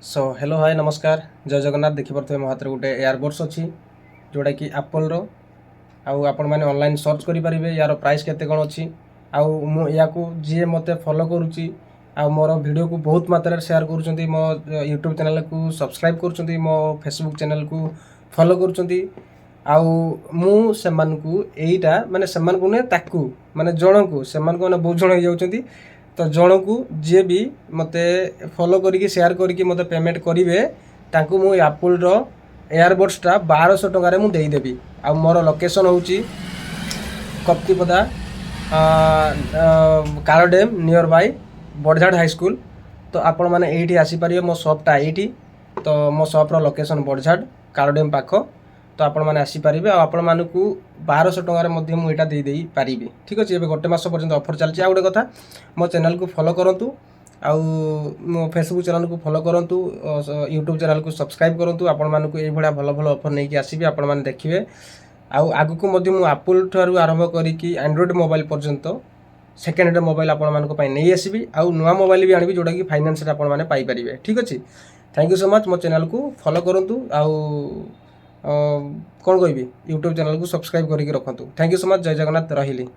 So hello hi नमस्कार जय जगन्नाथ देखिपे मो हाथ में गोटे एयरबड्स अच्छी जोटा कि एप्पल आउ आपण मैंने ऑनलाइन सर्च करेंगे यार प्राइस केते कौन अच्छी आउ या जी मत फॉलो करुच्ची आ मोर वीडियो को बहुत मात्रा शेयर कर मो यूट्यूब चैनल को सब्सक्राइब कर मो फेसबुक चैनल को फॉलो करा माने सेमानकु ने ताकू माने जण को सेमानकु माने बहुत जण हो जाउछंती तो जण को जी भी मते फॉलो करिकी शेयर करिकी मते पेमेंट करिवे तांकु मु एप्पल रो एयरबड्सटा 1200 टंका मु देदेवि आ मोर लोकेशन हूँ Kaptipada कालोडेम near by बड़झाड़ high school. तो आपण मैंने ये आसीपर मो सॉपटा ये तो मो सॉप्र लोकेशन बड़झाड़ कालोडेम पाख तो आपण मैंने आसीपारे आपण मानक 1200 टकर मुझे देदेई पारि ठीक अच्छे। एवं गोटे मस पर्यटन ऑफर चलती आ गोटे कथा मो चैनल को फॉलो करूँ आउ मो फेसबुक चैनल को फॉलो करूँ यूट्यूब चैनल को सब्सक्राइब करूँ आपण मानक ये भल भल ऑफर नहीं कि आसबि आपण मैंने देखिए आगु को एप्पल ठारू आरंभ करी एंड्रॉइड मोबाइल पर्यंत सेकेंड हैंड मोबाइल आपण मानक नहीं आसबि आउ नुआ मोबाइल भी आनी जोटा कि फाइनेंस आपण मैंने पाइपर ठीक अच्छे। थैंक यू सो मच मो चैनल को फॉलो करूँ आउ कौन कहि यूट्यूब चैनल को सब्सक्राइब करके रखु। थैंक यू सो मच जय जगन्नाथ रही।